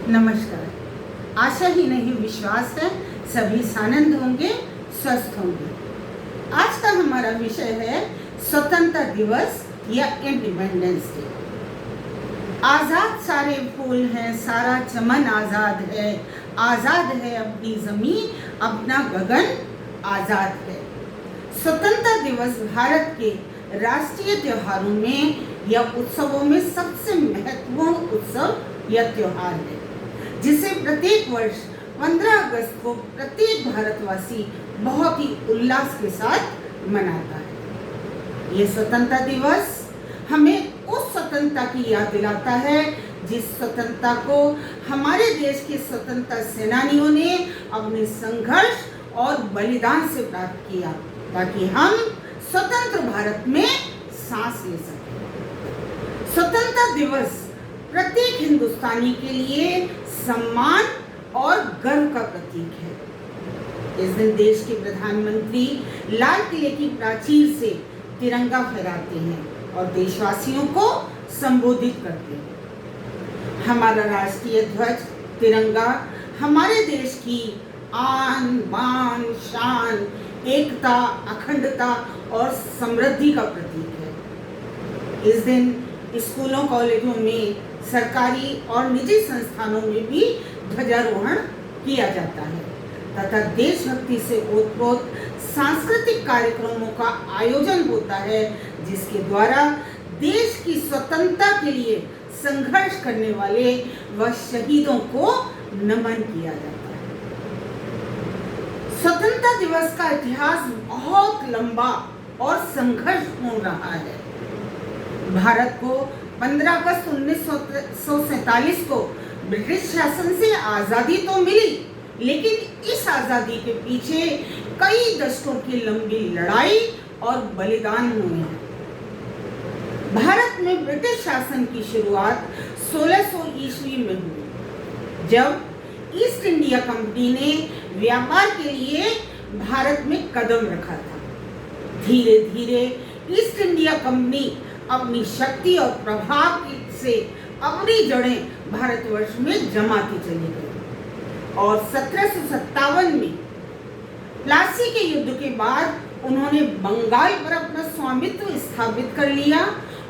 नमस्कार। आशा ही नहीं विश्वास है सभी सानंद होंगे, स्वस्थ होंगे। आज का हमारा विषय है स्वतंत्रता दिवस या इंडिपेंडेंस डे। आजाद सारे फूल हैं, सारा चमन आजाद है अपनी जमीन, अपना गगन आजाद है। स्वतंत्रता दिवस भारत के राष्ट्रीय त्योहारों में या उत्सवों में सबसे महत्वपूर्ण उत्सव या त्योहार है, जिसे प्रत्येक वर्ष 15 अगस्त को प्रत्येक भारतवासी बहुत ही उल्लास के साथ मनाता है। ये स्वतंत्रता दिवस हमें उस स्वतंत्रता की याद दिलाता है जिस स्वतंत्रता को हमारे देश के स्वतंत्रता सेनानियों ने अपने संघर्ष और बलिदान से प्राप्त किया, ताकि हम स्वतंत्र भारत में सांस ले सकें। स्वतंत्रता दिवस प्रत्येक हिंदुस्तानी के लिए सम्मान और गर्व का प्रतीक है। इस दिन देश के प्रधानमंत्री लाल किले की प्राचीर से तिरंगा फहराते हैं और देशवासियों को संबोधित करते हैं। हमारा राष्ट्रीय ध्वज तिरंगा हमारे देश की आन बान शान, एकता, अखंडता और समृद्धि का प्रतीक है। इस दिन स्कूलों, कॉलेजों में, सरकारी और निजी संस्थानों में भी ध्वजारोहण किया जाता है तथा देशभक्ति से ओतप्रोत सांस्कृतिक कार्यक्रमों का आयोजन होता है, जिसके द्वारा देश की स्वतंत्रता के लिए संघर्ष करने वाले व शहीदों को नमन किया जाता है। स्वतंत्रता दिवस का इतिहास बहुत लंबा और संघर्षपूर्ण रहा है। भारत को 15 अगस्त 1947 को ब्रिटिश शासन से आज़ादी तो मिली, लेकिन इस आज़ादी के पीछे कई दशकों की लंबी लड़ाई और बलिदान हुए हैं। भारत में ब्रिटिश शासन की शुरुआत 1600 ईस्वी में हुई, जब ईस्ट इंडिया कंपनी ने व्यापार के लिए भारत में कदम रखा था। धीरे धीरे ईस्ट इंडिया कंपनी अपनी शक्ति और प्रभाव से अपनी जड़ें भारतवर्ष में जमाती चली गई और 1757 में प्लासी के युद्ध के बाद उन्होंने बंगाल पर अपना स्वामित्व स्थापित कर लिया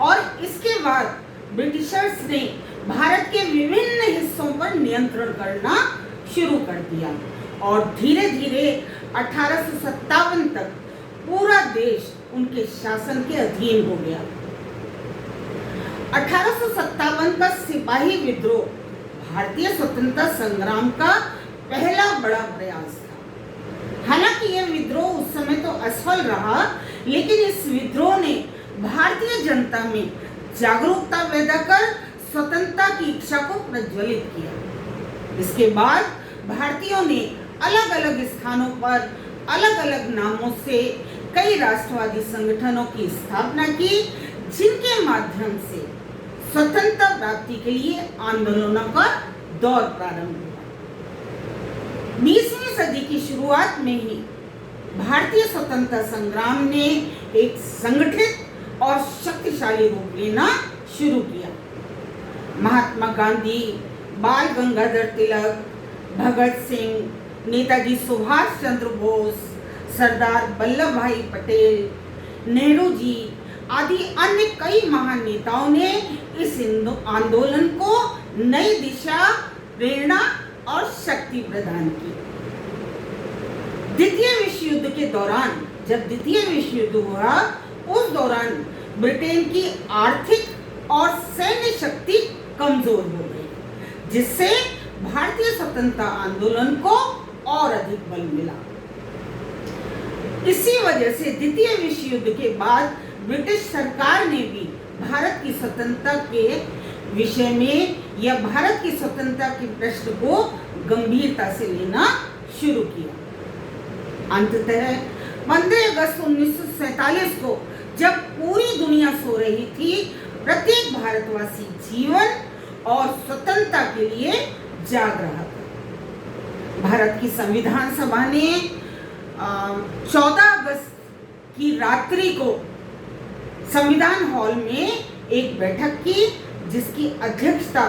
और इसके बाद ब्रिटिशर्स ने भारत के विभिन्न हिस्सों पर नियंत्रण करना शुरू कर दिया और धीरे धीरे 1857 तक पूरा देश उनके शासन के अधीन हो गया। 1857 का सिपाही विद्रोह भारतीय स्वतंत्रता संग्राम का पहला बड़ा प्रयास था। हालांकि यह विद्रोह उस समय तो असफल रहा, लेकिन इस विद्रोह ने भारतीय जनता में जागरूकता पैदा कर स्वतंत्रता की इच्छा को प्रज्वलित किया। इसके बाद भारतीयों ने अलग अलग स्थानों पर अलग अलग नामों से कई राष्ट्रवादी संगठनों की स्थापना की, जिनके माध्यम से स्वतंत्रता प्राप्ति के लिए आंदोलनों का दौर प्रारंभ हुआ। 20वीं सदी की शुरुआत में ही भारतीय स्वतंत्रता संग्राम ने एक संगठित और शक्तिशाली रूप लेना शुरू किया। महात्मा गांधी, बाल गंगाधर तिलक, भगत सिंह, नेताजी सुभाष चंद्र बोस, सरदार वल्लभ भाई पटेल, नेहरू जी आदि अन्य कई महान नेताओं ने इस आंदोलन को नई दिशा, प्रेरणा और शक्ति प्रदान की। द्वितीय विश्व युद्ध के दौरान, जब द्वितीय विश्व युद्ध हुआ, उस दौरान ब्रिटेन की आर्थिक और सैन्य शक्ति कमजोर हो गई, जिससे भारतीय स्वतंत्रता आंदोलन को और अधिक बल मिला। इसी वजह से द्वितीय विश्व युद्ध के बाद ब्रिटिश सरकार ने भी भारत की स्वतंत्रता के विषय में या भारत की स्वतंत्रता के प्रश्न को गंभीरता से लेना शुरू किया। अंततः 15 अगस्त 1947 को जब पूरी दुनिया सो रही थी, प्रत्येक भारतवासी जीवन और स्वतंत्रता के लिए जाग रहा था। भारत की संविधान सभा ने 14 अगस्त की रात्रि को संविधान हॉल में एक बैठक की, जिसकी अध्यक्षता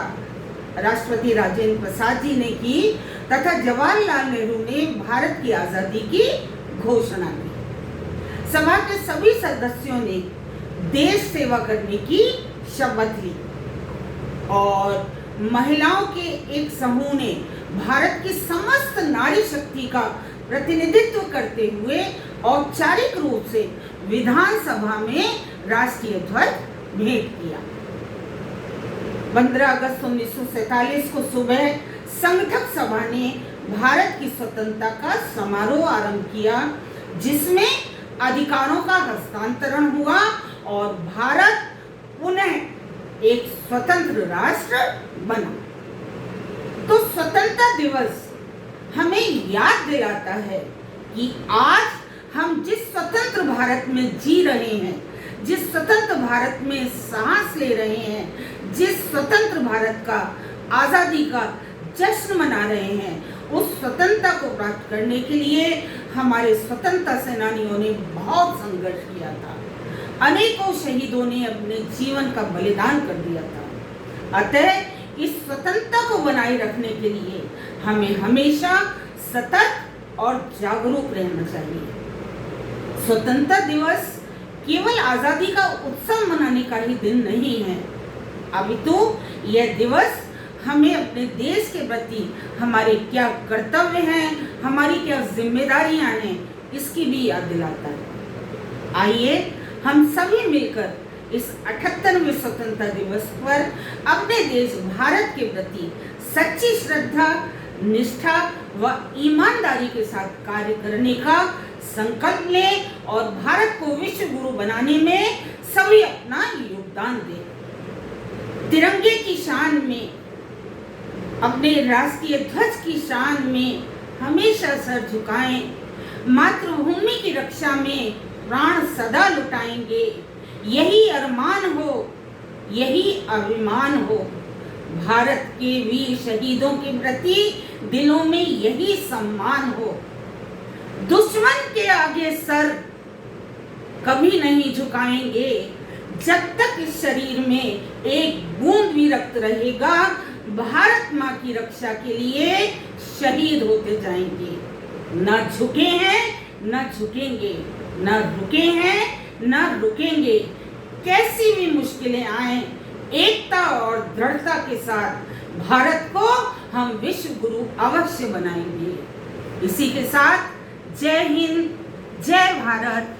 राष्ट्रपति राजेंद्र प्रसाद जी ने की तथा जवाहरलाल नेहरू ने भारत की आजादी की घोषणा की। सभा के सभी सदस्यों ने देश सेवा करने की शपथ ली और महिलाओं के एक समूह ने भारत की समस्त नारी शक्ति का प्रतिनिधित्व करते हुए औपचारिक रूप से विधानसभा में राष्ट्रीय ध्वज भेंट किया। 15 अगस्त 1947 को सुबह संघटक सभा ने भारत की स्वतंत्रता का समारोह आरंभ किया, जिसमें अधिकारों का हस्तांतरण हुआ और भारत पुनः एक स्वतंत्र राष्ट्र बना। तो स्वतंत्रता दिवस हमें याद दिलाता है कि आज हम जिस स्वतंत्र भारत में जी रहे हैं, जिस स्वतंत्र भारत में सांस ले रहे हैं, जिस स्वतंत्र भारत का आजादी का जश्न मना रहे हैं, उस स्वतंत्रता को प्राप्त करने के लिए हमारे स्वतंत्रता सेनानियों ने बहुत संघर्ष किया था। अनेकों शहीदों ने अपने जीवन का बलिदान कर दिया था। अतः इस स्वतंत्रता को बनाए रखने के लिए हमें हमेशा सतर्क और जागरूक रहना चाहिए। स्वतंत्रता दिवस केवल आजादी का उत्सव मनाने का ही दिन नहीं है, अपितु यह दिवस हमें अपने देश के प्रति हमारे क्या कर्तव्य हैं, हमारी क्या जिम्मेदारियां हैं, इसकी भी याद दिलाता है। आइए हम सभी मिलकर इस 78वें स्वतंत्रता दिवस पर अपने देश भारत के प्रति सच्ची श्रद्धा, निष्ठा व ईमानदारी के साथ कार्य करने का संकल्प लें और भारत को विश्व गुरु बनाने में सभी अपना योगदान दें। तिरंगे की शान में, अपने राष्ट्रीय ध्वज की शान में हमेशा सर झुकाएं। मातृभूमि की रक्षा में प्राण सदा लुटाएंगे। यही अरमान हो, यही अभिमान हो। भारत के वीर शहीदों के प्रति दिलों में यही सम्मान हो। दुश्मन के आगे सर कभी नहीं झुकाएंगे। जब तक इस शरीर में एक बूंद भी रक्त रहेगा, भारत माँ की रक्षा के लिए शहीद होते जाएंगे। न झुके हैं, न झुकेंगे, न रुके हैं, न रुकेंगे। कैसी भी मुश्किलें आए, एकता और दृढ़ता के साथ भारत को हम विश्व गुरु अवश्य बनाएंगे। इसी के साथ जय हिंद, जय भारत।